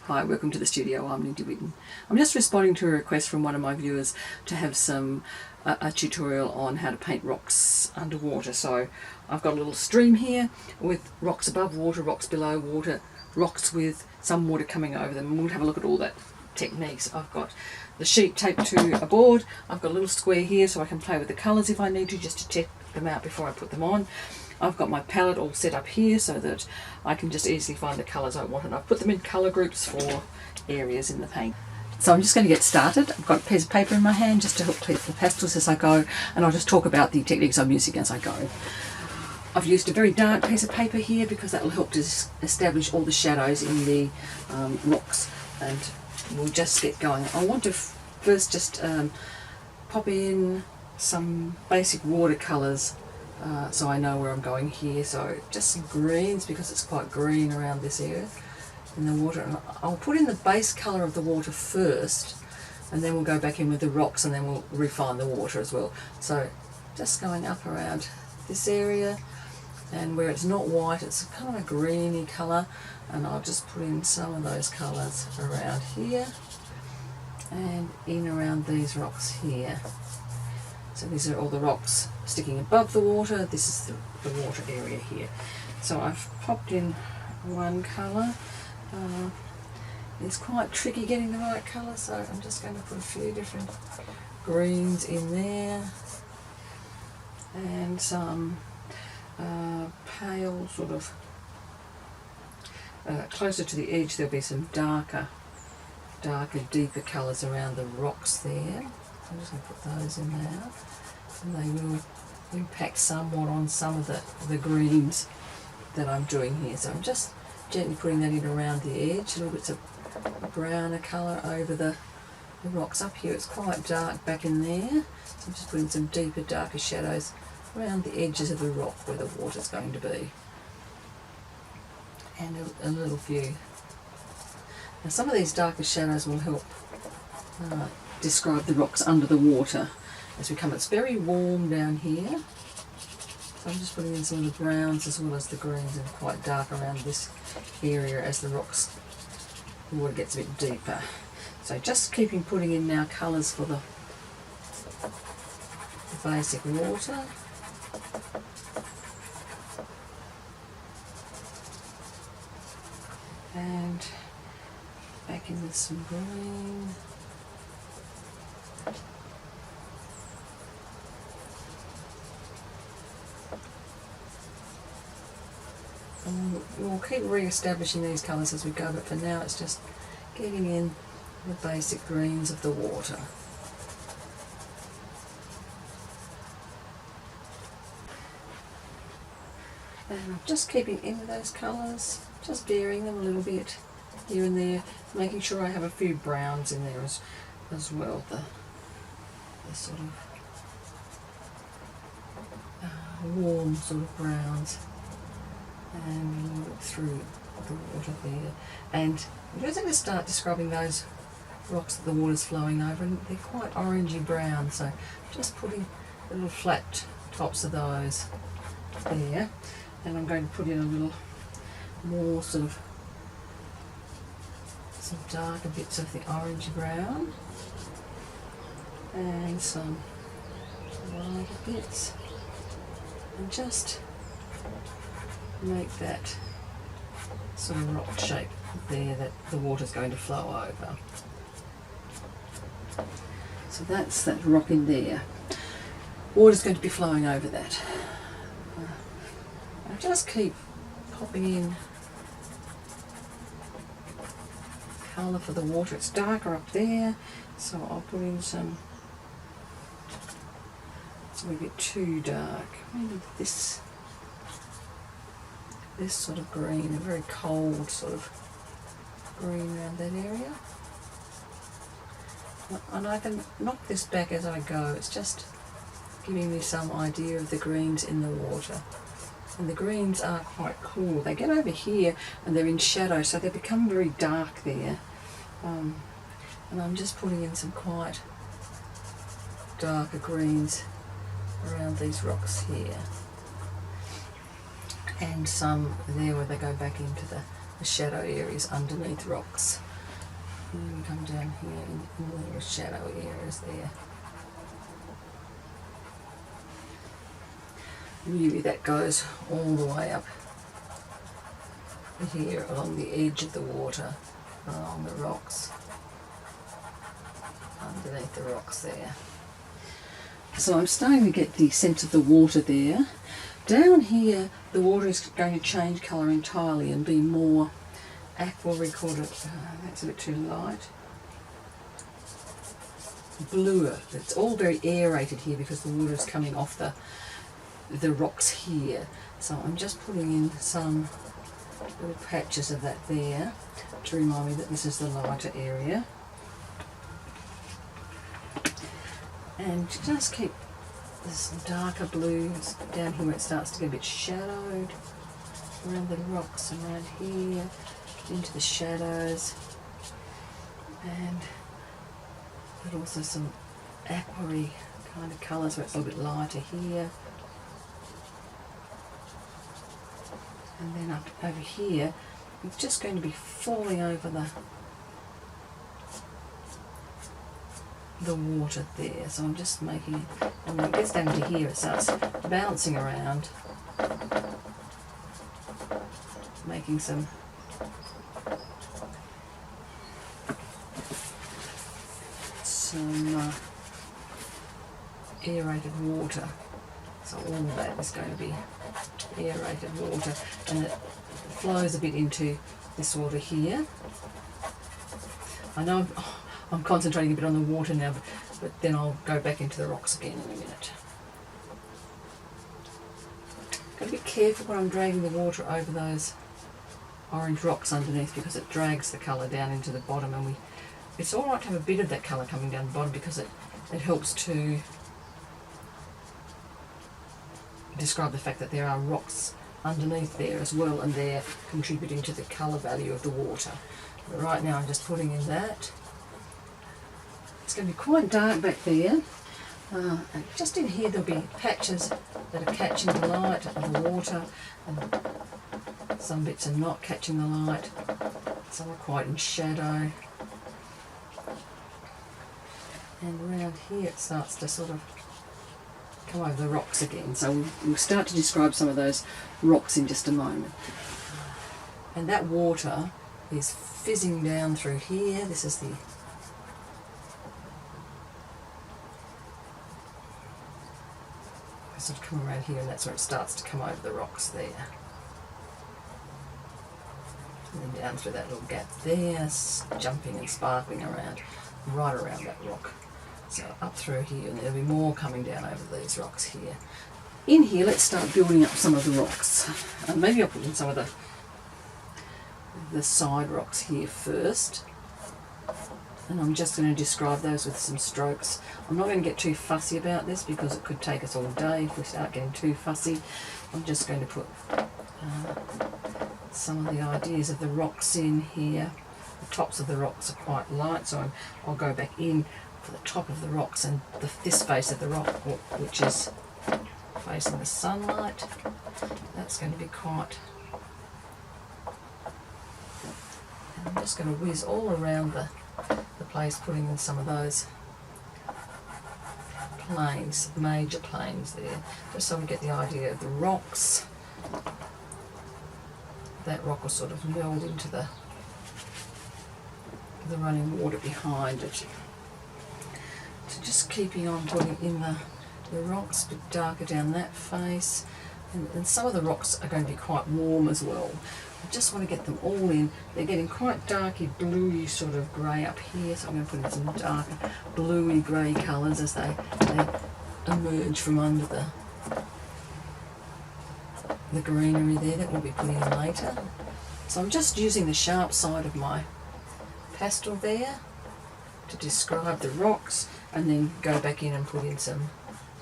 Hi, welcome to the studio. I'm Lindy Whitten. I'm just responding to a request from one of my viewers to have a tutorial on how to paint rocks underwater. So I've got a little stream here with rocks above water, rocks below water, rocks with some water coming over them, and we'll have a look at all that techniques. I've got the sheet taped to a board. I've got a little square here so I can play with the colours if I need to, just to check them out before I put them on. I've got my palette all set up here so that I can just easily find the colours I want, and I've put them in colour groups for areas in the paint. So I'm just going to get started. I've got a piece of paper in my hand just to help clear the pastels as I go, and I'll just talk about the techniques I'm using as I go. I've used a very dark piece of paper here because that will help to establish all the shadows in the rocks, and we'll just get going. I want to first just pop in some basic watercolours so I know where I'm going here. So just some greens because it's quite green around this area in the water. And I'll put in the base colour of the water first, and then we'll go back in with the rocks, and then we'll refine the water as well. So just going up around this area, and where it's not white it's kind of a greeny colour, and I'll just put in some of those colours around here and in around these rocks here. So these are all the rocks sticking above the water. This is the water area here. So I've popped in one colour. It's quite tricky getting the right colour, so I'm just going to put a few different greens in there, and some pale sort of closer to the edge. There'll be some darker, deeper colours around the rocks there. So I'm just going to put those in there, and they will impact somewhat on some of the greens that I'm doing here. So I'm just gently putting that in around the edge, little bits of browner colour over the rocks. Up here it's quite dark back in there, so I'm just putting some deeper, darker shadows around the edges of the rock where the water's going to be, and a little few. Now some of these darker shadows will help describe the rocks under the water as we come. It's very warm down here, so I'm just putting in some of the browns as well as the greens, and quite dark around this area as the water gets a bit deeper. So just putting in now colours for the basic water. And back in with some green. And we'll keep re-establishing these colours as we go, but for now it's just getting in the basic greens of the water. And I'm just keeping in with those colours, just varying them a little bit here and there, making sure I have a few browns in there as well, the sort of warm sort of browns, and a little bit through the water there. And I'm just going to start describing those rocks that the water's flowing over, and they're quite orangey brown, so just putting the little flat tops of those there. And I'm going to put in a little more sort of some darker bits of the orangey brown, and some lighter bits, and just make that sort of rock shape there that the water's going to flow over. So that's that rock in there. Water's going to be flowing over that. I just keep popping in colour for the water. It's darker up there, so I'll put in some. It's a little bit too dark. Maybe this sort of green, a very cold sort of green around that area. And I can knock this back as I go. It's just giving me some idea of the greens in the water. And the greens are quite cool. They get over here and they're in shadow, so they become very dark there. And I'm just putting in some quite darker greens around these rocks here. And some there where they go back into the shadow areas underneath rocks. And then come down here in the little shadow areas there. Really, that goes all the way up here along the edge of the water, along the rocks, underneath the rocks there. So I'm starting to get the sense of the water there. Down here, the water is going to change colour entirely and be more aqua, we call it, that's a bit too light, bluer. It's all very aerated here because the water is coming off the rocks here. So I'm just putting in some little patches of that there to remind me that this is the lighter area. And just keep this darker blues down here where it starts to get a bit shadowed, around the rocks and around here, into the shadows, and but also some aqua-y kind of colours where it's a little bit lighter here. And then up over here, it's just going to be falling over the water there. So I'm just making, and when it gets down to here, it starts bouncing around, making some aerated water. So all of that is going to be aerated water, and it flows a bit into this water here. I know I'm concentrating a bit on the water now, but then I'll go back into the rocks again in a minute. Got to be careful when I'm dragging the water over those orange rocks underneath, because it drags the colour down into the bottom, and it's all right to have a bit of that colour coming down the bottom because it helps to describe the fact that there are rocks underneath there as well, and they're contributing to the colour value of the water. But right now I'm just putting in that. It's going to be quite dark back there, and just in here there'll be patches that are catching the light of the water, and some bits are not catching the light, some are quite in shadow, and around here it starts to sort of come over the rocks again. So we'll start to describe some of those rocks in just a moment. And that water is fizzing down through here. This is the sort of come around here, and that's where it starts to come over the rocks there. And then down through that little gap there, jumping and sparkling around, right around that rock. So up through here, and there'll be more coming down over these rocks here. In here, let's start building up some of the rocks. And maybe I'll put in some of the side rocks here first. And I'm just going to describe those with some strokes. I'm not going to get too fussy about this because it could take us all day if we start getting too fussy. I'm just going to put some of the ideas of the rocks in here. The tops of the rocks are quite light, so I'll go back in for the top of the rocks, and this face of the rock, which is facing the sunlight, that's going to be quite. And I'm just going to whiz all around the place, putting in some of those planes, major planes there, just so we get the idea of the rocks. That rock will sort of meld into the running water behind it. So just keeping on putting in the rocks, a bit darker down that face, and some of the rocks are going to be quite warm as well. I just want to get them all in. They're getting quite darky, bluey sort of grey up here, so I'm going to put in some darker, bluey grey colours as they emerge from under the greenery there that we'll be putting in later. So I'm just using the sharp side of my pastel there to describe the rocks, and then go back in and put in some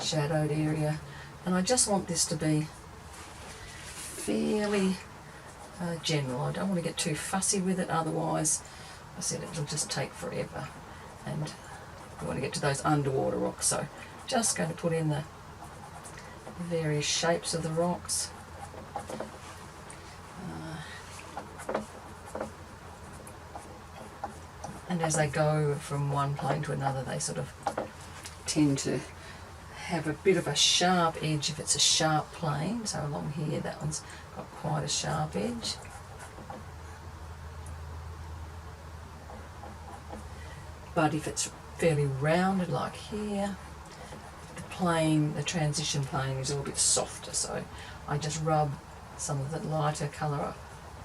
shadowed area. And I just want this to be fairly general. I don't want to get too fussy with it, otherwise I said it'll just take forever, and I want to get to those underwater rocks. So just going to put in the various shapes of the rocks. And as they go from one plane to another, they sort of tend to have a bit of a sharp edge if it's a sharp plane. So along here, that one's got quite a sharp edge. But if it's fairly rounded like here, the transition plane is a little bit softer. So I just rub some of the lighter colour,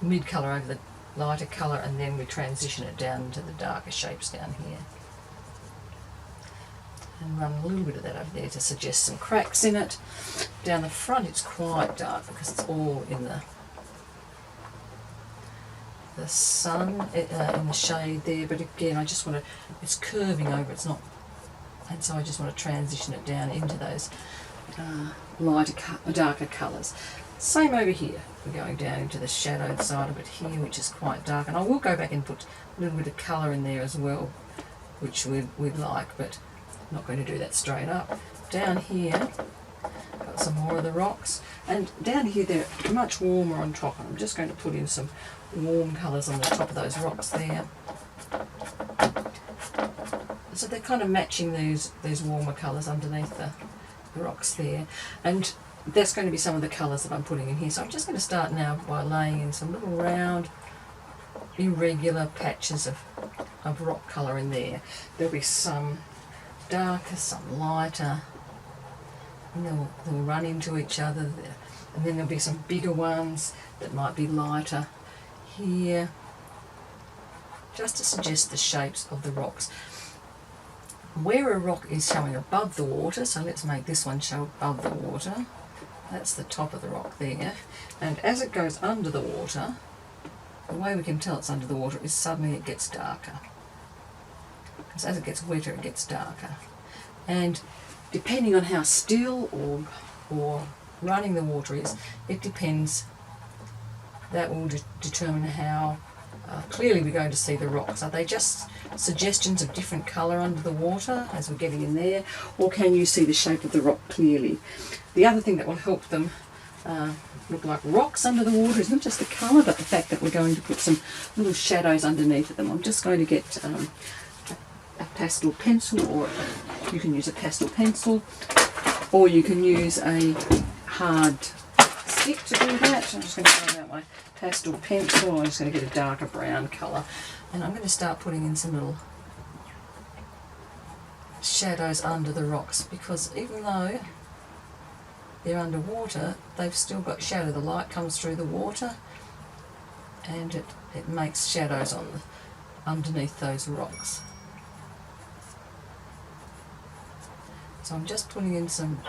mid colour over the lighter colour, and then we transition it down into the darker shapes down here. And run a little bit of that over there to suggest some cracks in it. Down the front it's quite dark because it's all in the sun, in the shade there, but again I just want to, it's curving over, it's not, and so I just want to transition it down into those darker colours. Same over here, we're going down into the shadowed side of it here, which is quite dark, and I will go back and put a little bit of colour in there as well, which we'd like, but I'm not going to do that straight up. Down here, got some more of the rocks, and down here they're much warmer on top, and I'm just going to put in some warm colours on the top of those rocks there. So they're kind of matching these warmer colours underneath the rocks there, and that's going to be some of the colours that I'm putting in here. So I'm just going to start now by laying in some little round, irregular patches of rock colour in there. There'll be some darker, some lighter, and they'll run into each other, and then there'll be some bigger ones that might be lighter here, just to suggest the shapes of the rocks. Where a rock is showing above the water, so let's make this one show above the water, that's the top of the rock there, and as it goes under the water, the way we can tell it's under the water is suddenly it gets darker. Because as it gets wetter, it gets darker. And depending on how still or running the water is, it depends, that will determine how clearly we're going to see the rocks. Are they just suggestions of different colour under the water as we're getting in there, or can you see the shape of the rock clearly? The other thing that will help them look like rocks under the water is not just the colour, but the fact that we're going to put some little shadows underneath them. I'm just going to get a pastel pencil, or you can use a pastel pencil, or you can use a hard stick to do that. I'm just going to grab out my pastel pencil. I'm just going to get a darker brown colour, and I'm going to start putting in some little shadows under the rocks, because even though they're underwater, they've still got shadow. The light comes through the water and it makes shadows underneath those rocks. So I'm just putting in some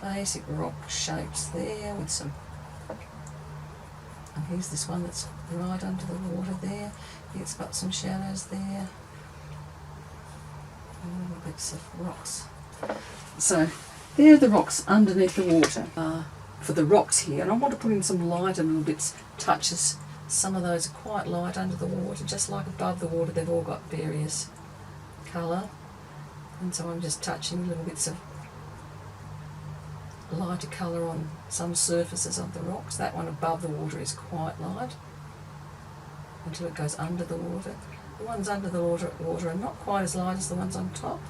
basic rock shapes there with some, and here's this one that's right under the water there. It's got some shadows there. Little bits of rocks. So there are the rocks underneath the water for the rocks here, and I want to put in some lighter little bits, touches. Some of those are quite light under the water, just like above the water they've all got various colour, and so I'm just touching little bits of lighter colour on some surfaces of the rocks. That one above the water is quite light until it goes under the water. The ones under the water are not quite as light as the ones on top.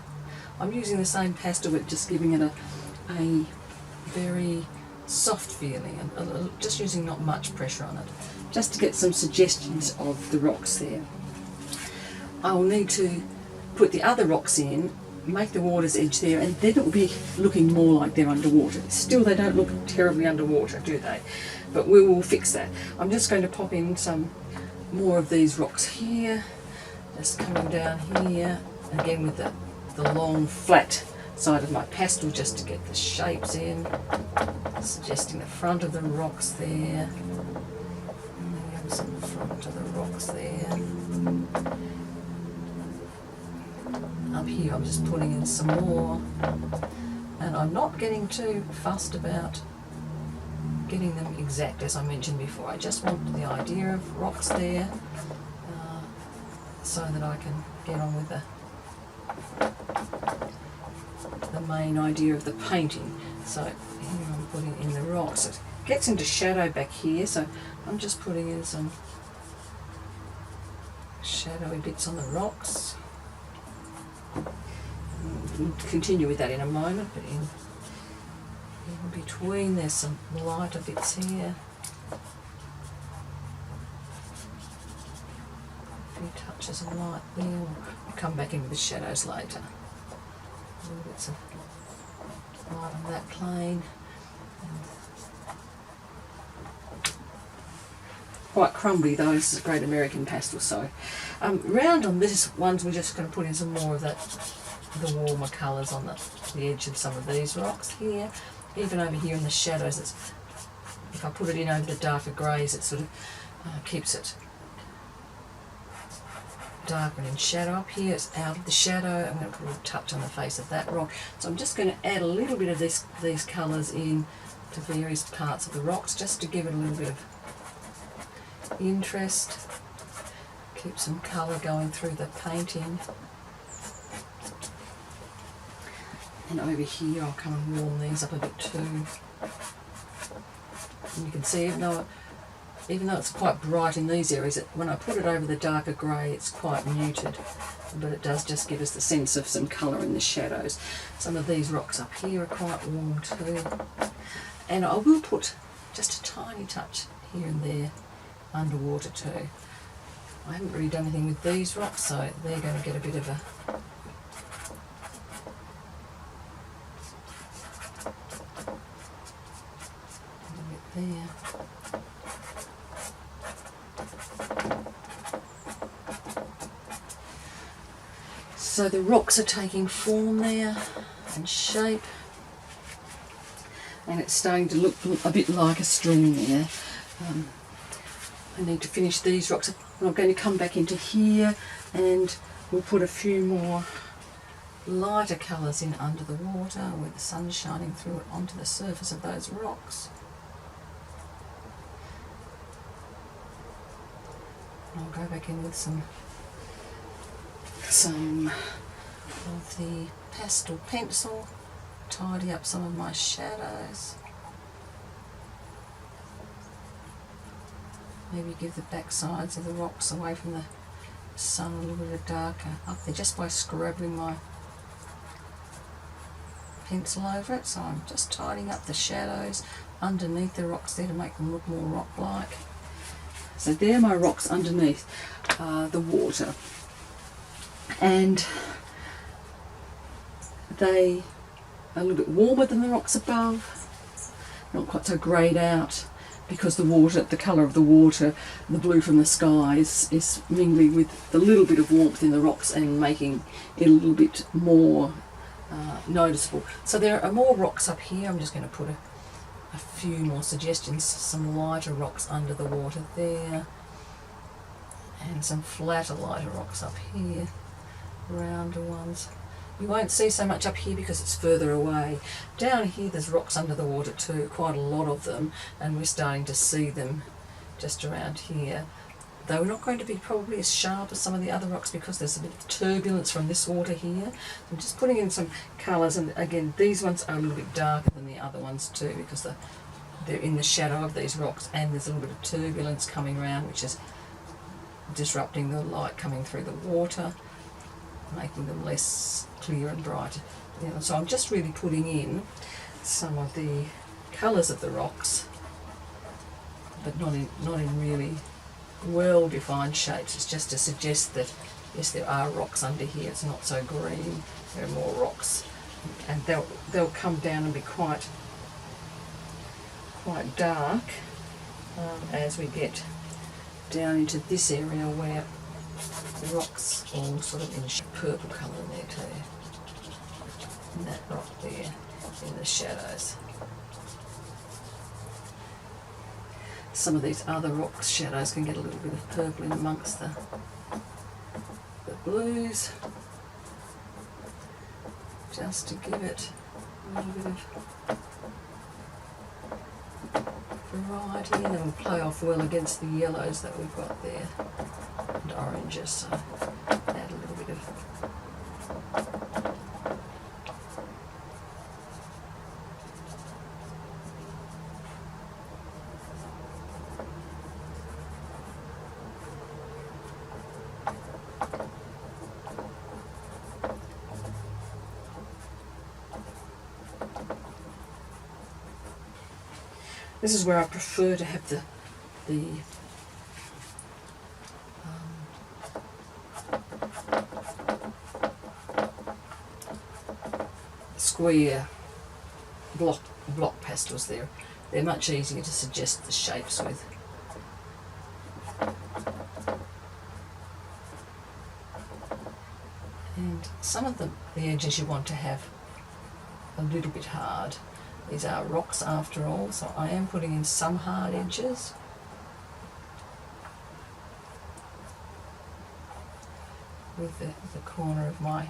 I'm using the same pastel but just giving it a very soft feeling, and just using not much pressure on it, just to get some suggestions of the rocks there. I will need to put the other rocks in, make the water's edge there, and then it will be looking more like they're underwater. Still, they don't look terribly underwater, do they? But we will fix that. I'm just going to pop in some more of these rocks here, just coming down here, again with the long flat side of my pastel, just to get the shapes in, suggesting the front of the rocks there, and then some front of the rocks there. Up here I'm just putting in some more, and I'm not getting too fussed about getting them exact, as I mentioned before. I just want the idea of rocks there, so that I can get on with the main idea of the painting. So here I'm putting in the rocks. It gets into shadow back here, so I'm just putting in some shadowy bits on the rocks. We'll continue with that in a moment, but in between there's some lighter bits here. A few touches of light there. We'll come back in with the shadows later. Little bits of light on that plane. Quite crumbly though, this is a great American pastel. So round on this ones we're just going to put in some more of that, the warmer colours on the edge of some of these rocks here. Even over here in the shadows, if I put it in over the darker greys, it sort of keeps it darker and in shadow. Up here it's out of the shadow. I'm going to put a touch on the face of that rock. So I'm just going to add a little bit of these colours in to various parts of the rocks just to give it a little bit of interest, keep some colour going through the painting. And over here I'll come and warm these up a bit too. And you can see even though it's quite bright in these areas, when I put it over the darker grey it's quite muted, but it does just give us the sense of some colour in the shadows. Some of these rocks up here are quite warm too. And I will put just a tiny touch here and there underwater too. I haven't really done anything with these rocks, so they're going to get a bit of a bit there. So the rocks are taking form there and shape, and it's starting to look a bit like a stream there. I need to finish these rocks. I'm going to come back into here and we'll put a few more lighter colours in under the water where the sun's shining through it onto the surface of those rocks. I'll go back in with some of the pastel pencil, tidy up some of my shadows. Maybe give the back sides of the rocks away from the sun a little bit darker up there just by scrubbing my pencil over it. So I'm just tidying up the shadows underneath the rocks there to make them look more rock-like. So there are my rocks underneath the water, and they are a little bit warmer than the rocks above, not quite so greyed out, because the colour of the water, the blue from the sky is mingling with the little bit of warmth in the rocks and making it a little bit more noticeable. So there are more rocks up here. I'm just going to put a few more suggestions, some lighter rocks under the water there, and some flatter lighter rocks up here, rounder ones. You won't see so much up here because it's further away. Down here there's rocks under the water too, quite a lot of them, and we're starting to see them just around here. Though we're not going to be probably as sharp as some of the other rocks because there's a bit of turbulence from this water here. I'm just putting in some colours, and again these ones are a little bit darker than the other ones too because they're in the shadow of these rocks, and there's a little bit of turbulence coming around which is disrupting the light coming through the water, making them less clear and bright. So I'm just really putting in some of the colours of the rocks, but not in really well-defined shapes. It's just to suggest that yes, there are rocks under here. It's not so green. There are more rocks, and they'll come down and be quite dark as we get down into this area where the rocks all sort of in purple colour in there too. And that rock there in the shadows. Some of these other rocks' shadows can get a little bit of purple in amongst the blues, just to give it a little bit of variety, and it'll play off well against the yellows that we've got there and oranges, so add a little bit of This is where I prefer to have the square block pastels there. They're much easier to suggest the shapes with. And some of the edges you want to have a little bit hard. These are rocks after all, so I am putting in some hard edges. With the corner of my...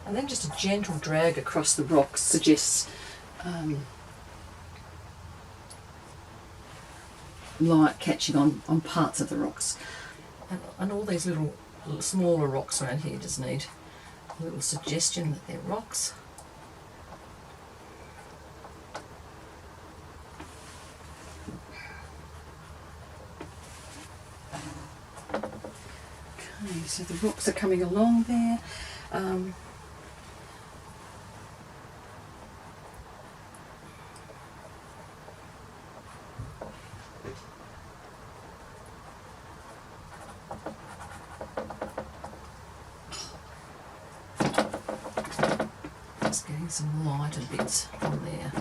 And then just a gentle drag across the rocks suggests light catching on parts of the rocks. And all these little smaller rocks around here just need a little suggestion that they're rocks. Okay, so the rocks are coming along there. Just getting some lighter bits on there.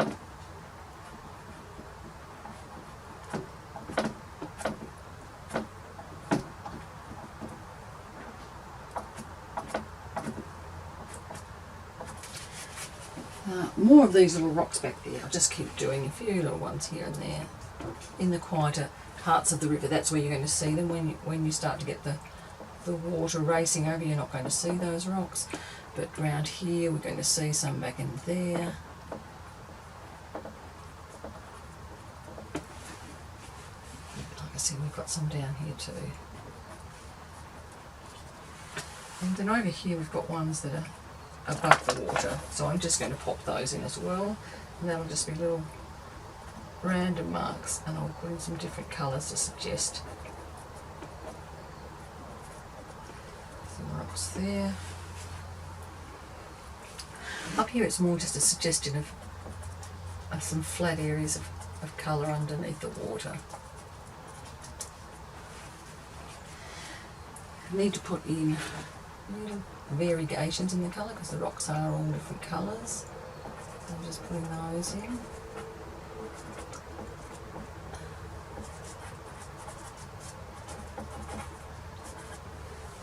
More of these little rocks back there. I'll just keep doing a few little ones here and there. In the quieter parts of the river, that's where you're going to see them. When you start to get the water racing over, you're not going to see those rocks. But round here, we're going to see some back in there. Like I see, we've got some down here too. And then over here, we've got ones that are above the water, so I'm just going to pop those in as well, and that'll just be little random marks, and I'll put in some different colours to suggest some rocks there. Up here it's more just a suggestion of some flat areas of colour underneath the water. I need to put in little variegations in the colour because the rocks are all different colours. I'm just putting those in.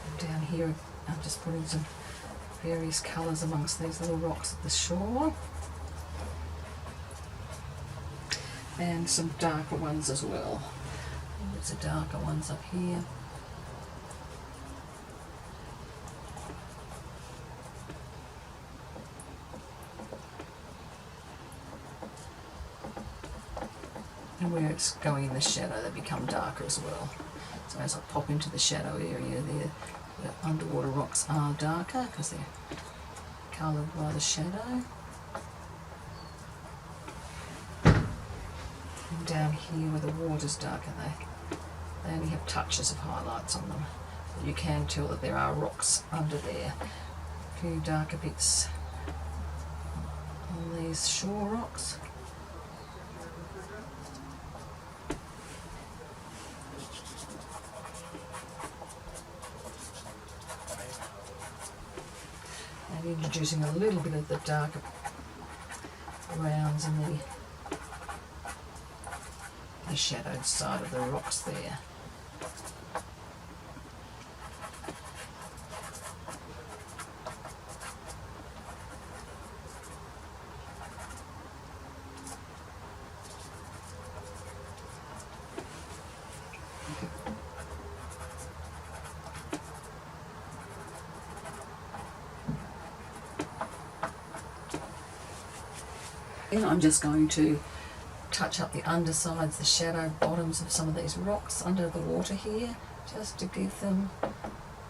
And down here I'm just putting some various colours amongst these little rocks at the shore. And some darker ones as well. There's some darker ones up here. And where it's going in the shadow, they become darker as well. So as I pop into the shadow area there, the underwater rocks are darker because they're coloured by the shadow. And down here where the water's darker, they only have touches of highlights on them. So you can tell that there are rocks under there. A few darker bits on these shore rocks. Introducing a little bit of the darker browns in the shadowed side of the rocks there. And I'm just going to touch up the undersides, the shadow bottoms of some of these rocks under the water here, just to give them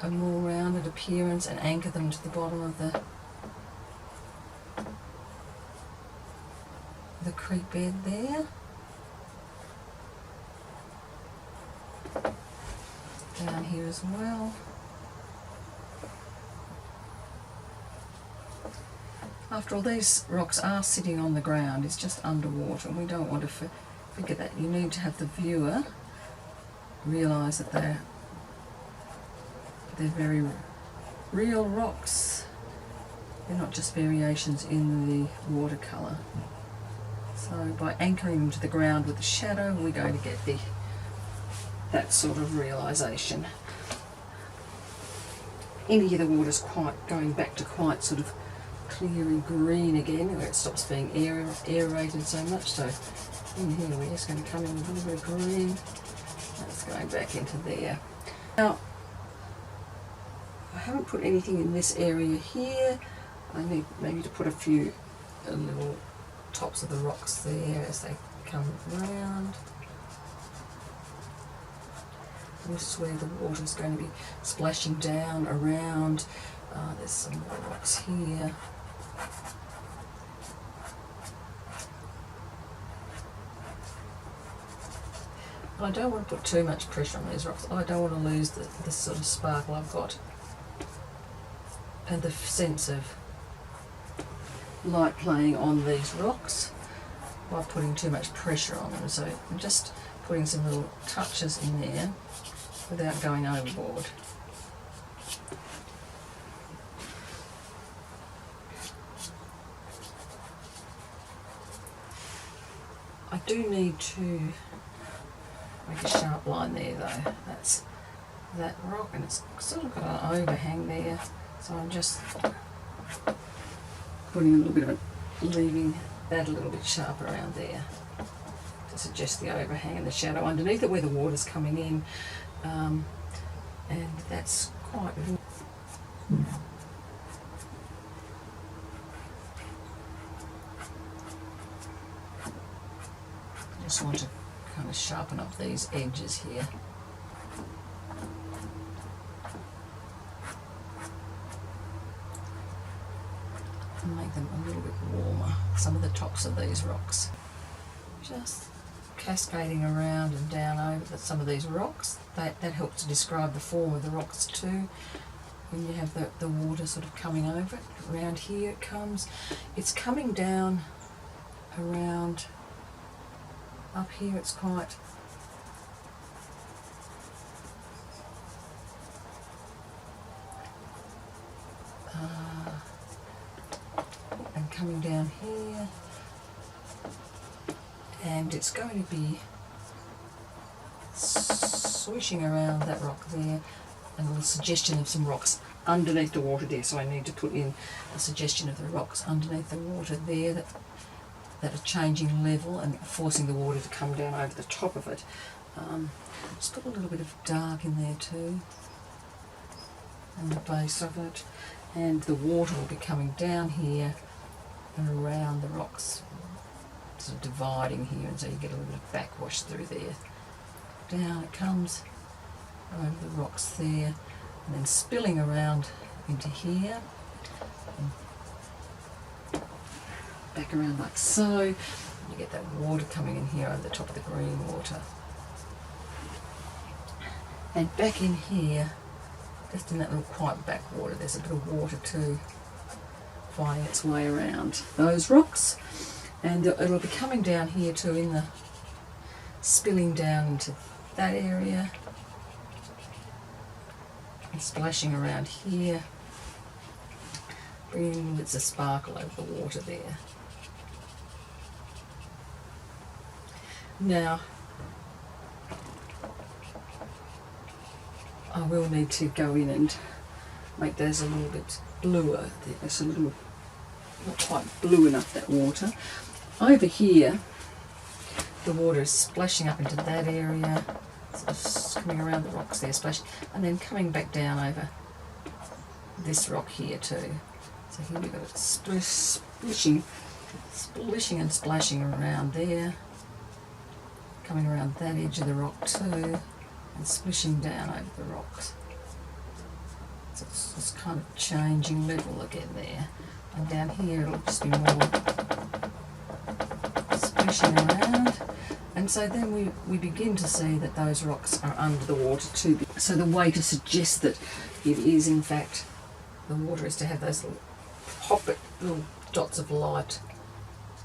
a more rounded appearance and anchor them to the bottom of the creek bed there. Down here as well. After all, these rocks are sitting on the ground, it's just underwater, and we don't want to forget that. You need to have the viewer realise that they're very real rocks. They're not just variations in the watercolour. So by anchoring them to the ground with the shadow, we're going to get that sort of realisation. In here the water's going back to quite sort of cleary green again, where it stops being aerated so much. So in here we're just going to come in with a little bit of green. That's going back into there. Now, I haven't put anything in this area here. I need maybe to put a few little tops of the rocks there as they come round. This is where the water's going to be splashing down around. There's some more rocks here. I don't want to put too much pressure on these rocks. I don't want to lose the sort of sparkle I've got and the sense of light playing on these rocks by putting too much pressure on them. So I'm just putting some little touches in there without going overboard. I do need to make a sharp line there though. That's that rock, and it's sort of got an overhang there, so I'm just putting a little bit of leaving that a little bit sharp around there to suggest the overhang and the shadow underneath it where the water's coming in, and that's quite good. I just want to kind of sharpen up these edges here. And make them a little bit warmer, some of the tops of these rocks. Just cascading around and down over some of these rocks. That helps to describe the form of the rocks too. When you have the water sort of coming over it. Around here it comes. It's coming down around up here. It's quite and coming down here, and it's going to be swishing around that rock there, and a little suggestion of some rocks underneath the water there. So I need to put in a suggestion of the rocks underneath the water there that are changing level and forcing the water to come down over the top of it. Just put a little bit of dark in there too, on the base of it, and the water will be coming down here and around the rocks, sort of dividing here, and so you get a little bit of backwash through there. Down it comes over the rocks there, and then spilling around into here, and back around like so. You get that water coming in here over the top of the green water. And back in here, just in that little quiet backwater, there's a bit of water too, finding its way around those rocks. And it'll be coming down here too, spilling down into that area, and splashing around here, bringing bits of sparkle over the water there. Now, I will need to go in and make those a little bit bluer. It's a little, not quite blue enough, that water. Over here, the water is splashing up into that area, sort of coming around the rocks there, splashing, and then coming back down over this rock here too. So here we've got it splishing and splashing around there, coming around that edge of the rock too, and splishing down over the rocks. So it's kind of changing level again there. And down here it'll just be more splishing around. And so then we begin to see that those rocks are under the water too. So the way to suggest that it is in fact the water is to have those little dots of light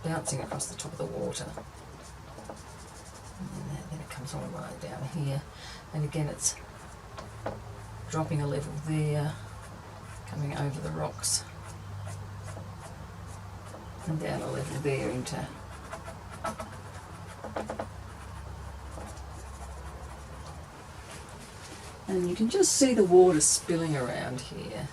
bouncing across the top of the water. And then it comes all the way down here. And again, it's dropping a level there, coming over the rocks, and down a level there into and you can just see the water spilling around here.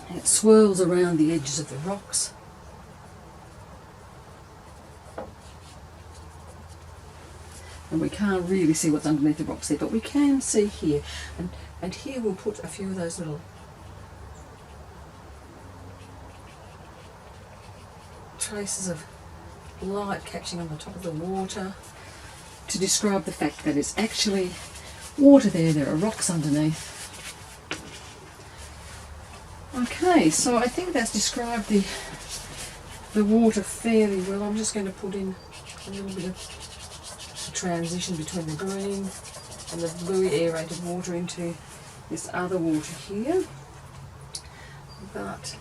And it swirls around the edges of the rocks. And we can't really see what's underneath the rocks there, but we can see here. And here we'll put a few of those little traces of light catching on the top of the water to describe the fact that it's actually water there are rocks underneath. Okay, so I think that's described the water fairly well. I'm just going to put in a little bit of transition between the green and the blue aerated water into this other water here, but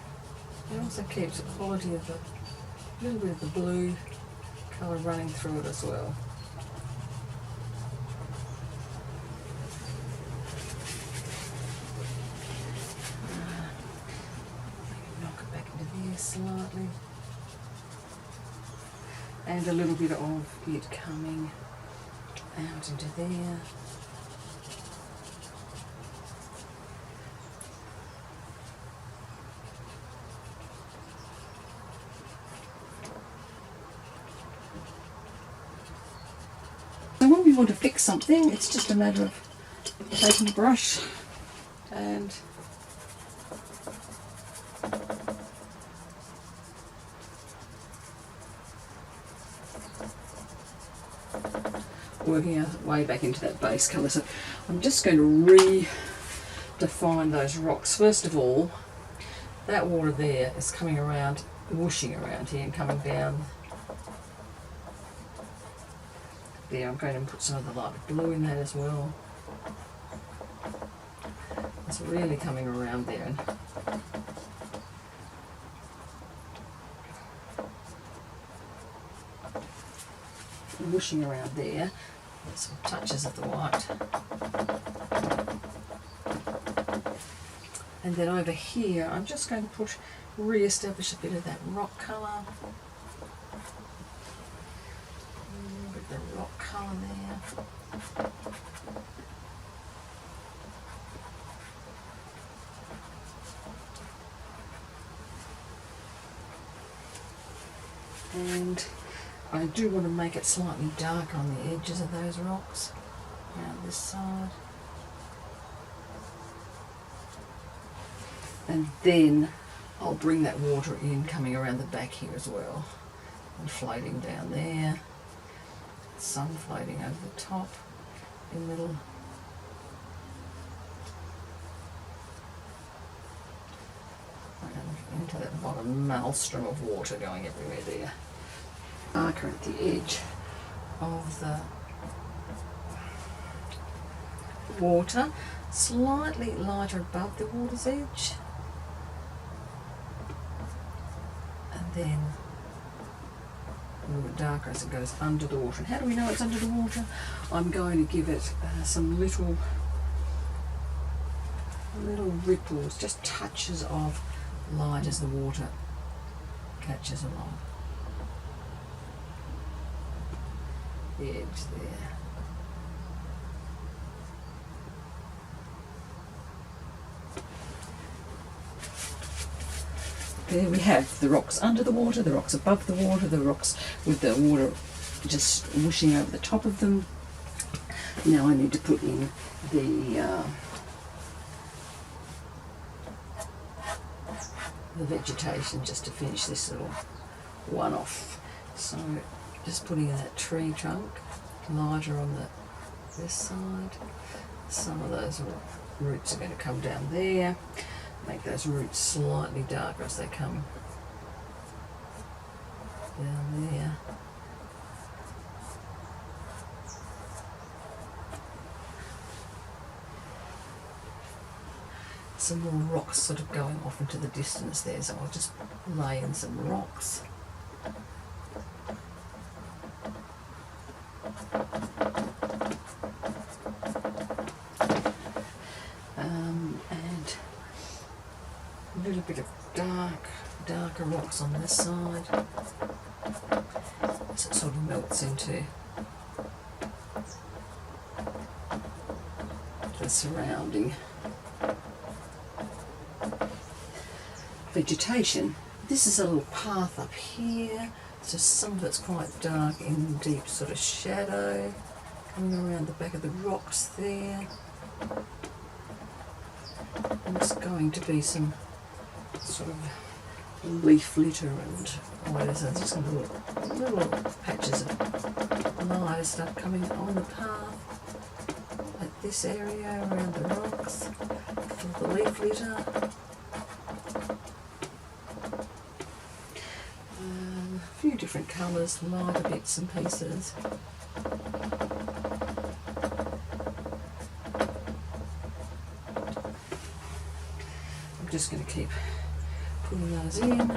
it also keeps the quality of a little bit of the blue colour running through it as well. Knock it back into there slightly, and a little bit of it coming out into there. So when we want to fix something, it's just a matter of taking a brush and working our way back into that base colour. So I'm just going to redefine those rocks. First of all, that water there is coming around, whooshing around here and coming down there. I'm going to put some of the light blue in that as well. It's really coming around there and whooshing around there. There's some touches of the white. And then over here, I'm just going to re-establish a bit of that rock colour. A little bit of the rock colour there. And I do want to make it slightly darker on the edges of those rocks, around this side. And then I'll bring that water in, coming around the back here as well, and floating down there. Some floating over the top, in little into that bottom maelstrom of water going everywhere there. Darker at the edge of the water, slightly lighter above the water's edge, and then a little bit darker as it goes under the water. And how do we know it's under the water? I'm going to give it some little ripples, just touches of light as the water catches along the edge there. There we have the rocks under the water, the rocks above the water, the rocks with the water just whooshing over the top of them. Now I need to put in the vegetation just to finish this little one off. So just putting in that tree trunk, lighter on this side. Some of those roots are going to come down there. Make those roots slightly darker as they come down there. some more rocks sort of going off into the distance there, so I'll just lay in some rocks. And a little bit of darker rocks on this side as it sort of melts into the surrounding vegetation. This is a little path up here, so some of it's quite dark in deep sort of shadow coming around the back of the rocks there. And it's going to be some sort of leaf litter and what is it? Just some little patches of lighter stuff coming on the path at this area around the rocks for the leaf litter. A few different colours, lighter bits and pieces. I'm just going to keep putting those in.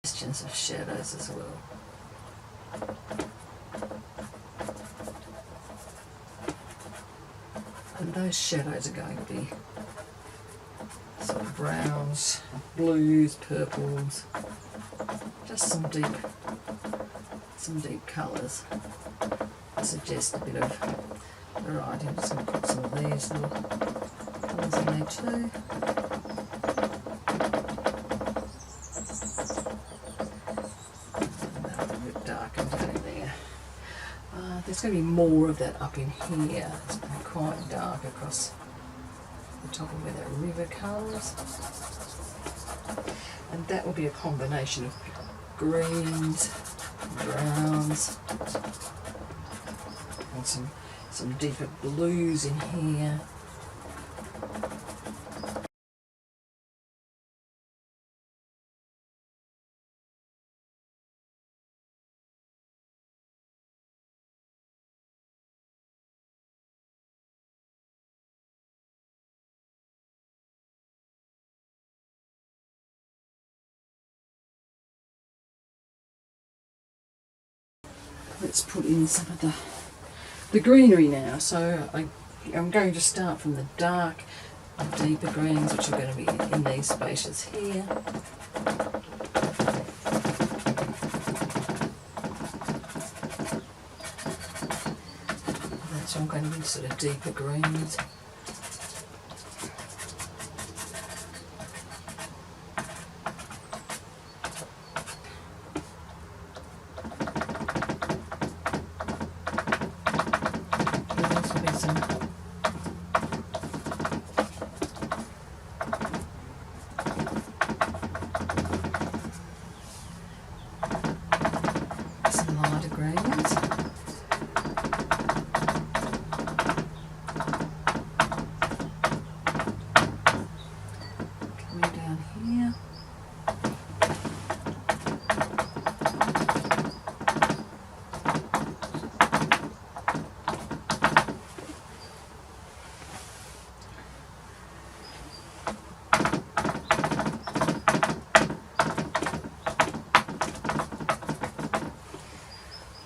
Questions of shadows as well. And those shadows are going to be sort of browns, blues, purples, just some deep colours. I suggest a bit of variety. I'm just going to put some of these little colours in there too. And they're a bit darker down there. There's going to be more of that up in here. It's going to be quite dark across the top of where that river comes. And that will be a combination of greens, browns, and some deeper blues in here. Let's put in some of the greenery now. So I'm going to start from the dark and deeper greens, which are going to be in these spaces here. So I'm going to be sort of deeper greens.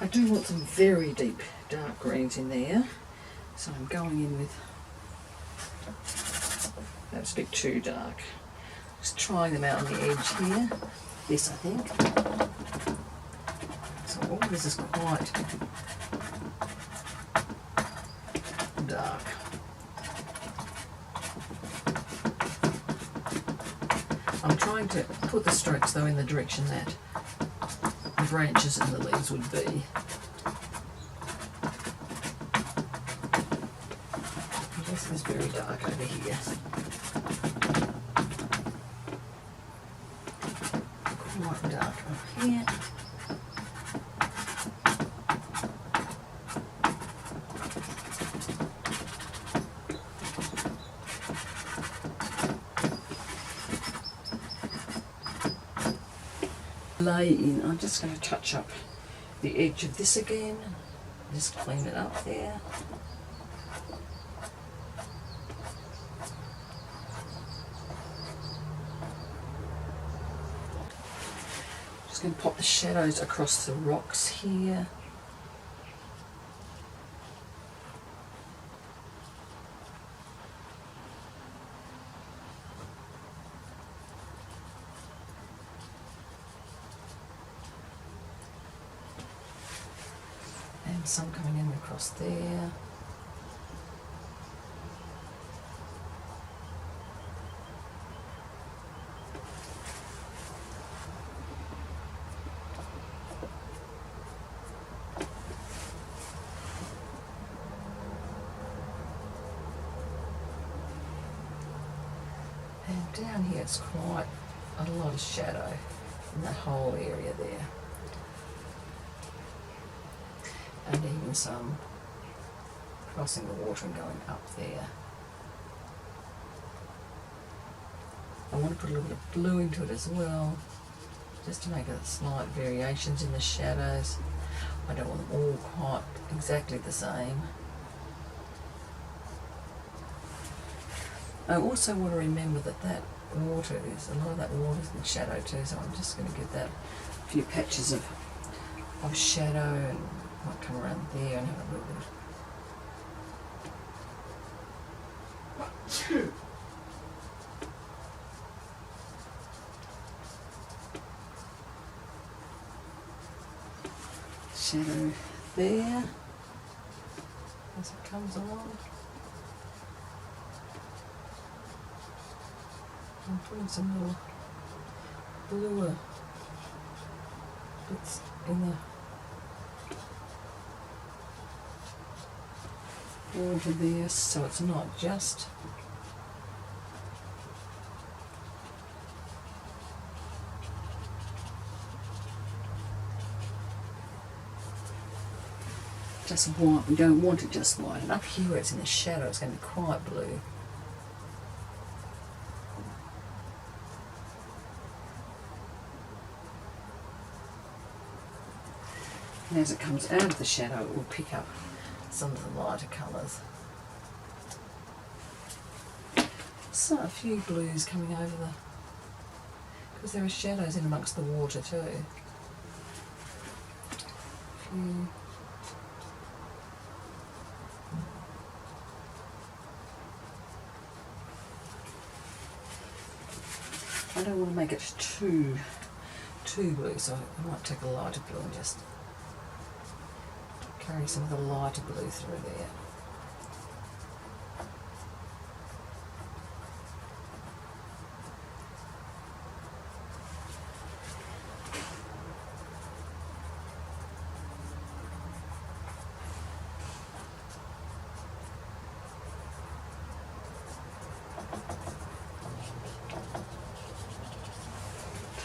I do want some very deep dark greens in there, so I'm going in with, that's a bit too dark. Just trying them out on the edge here. This, I think. So all this is quite dark. I'm trying to put the strokes though in the direction that the branches and the leaves would be. This is very dark over here. Quite dark up here. lay in. I'm just going to touch up the edge of this again. Just clean it up there. Just going to pop the shadows across the rocks here. And some coming in across there. And down here it's quite a lot of shadow in that whole area there. And even some crossing the water and going up there. I want to put a little bit of blue into it as well, just to make a slight variations in the shadows. I don't want them all quite exactly the same. I also want to remember that that water is, a lot of that water is in shadow too, so I'm just going to give that a few patches of shadow and might come around there and have a little bit of shadow there as it comes along. I'm putting some little bluer bits in the water there, so it's not just white. We don't want it just white. And up here where it's in the shadow, it's going to be quite blue. And as it comes out of the shadow, it will pick up some of the lighter colours. So a few blues coming over the, because there are shadows in amongst the water too. A few. I don't want to make it too blue, so I might take a lighter blue and just carry some of the lighter blue through there.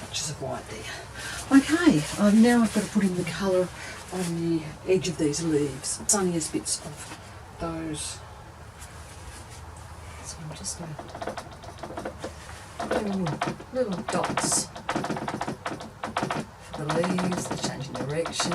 Touches of white there. Okay, now I've got to put in the colour on the edge of these leaves. Sunniest bits of those. So I'm just going to put in little dots for the leaves, they're changing direction.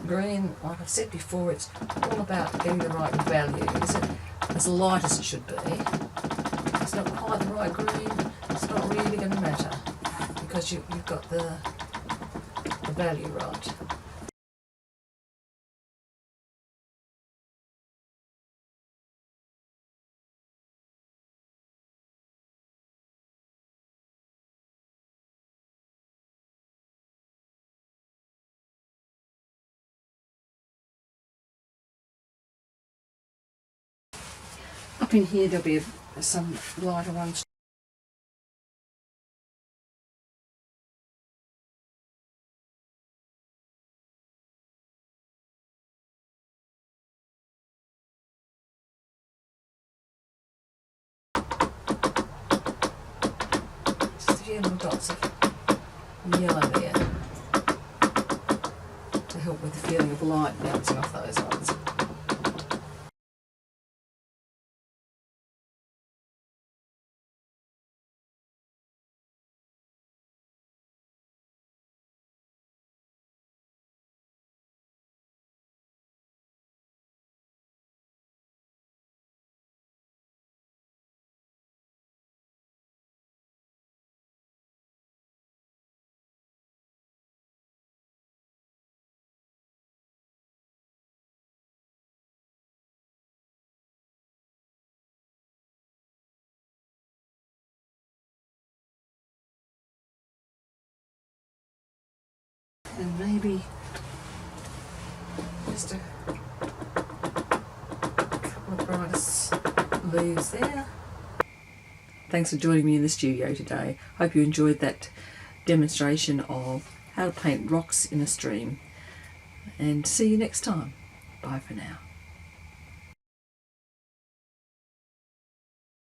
Green, like I've said before, it's all about getting the right value. Is it as light as it should be? If it's not quite the right green, it's not really going to matter because you've got the value right. Up in here there'll be some lighter ones. few little dots of yellow there to help with the feeling of light bouncing off those ones. And maybe just a couple of brightest leaves there. Thanks for joining me in the studio today. Hope you enjoyed that demonstration of how to paint rocks in a stream. And see you next time. Bye for now.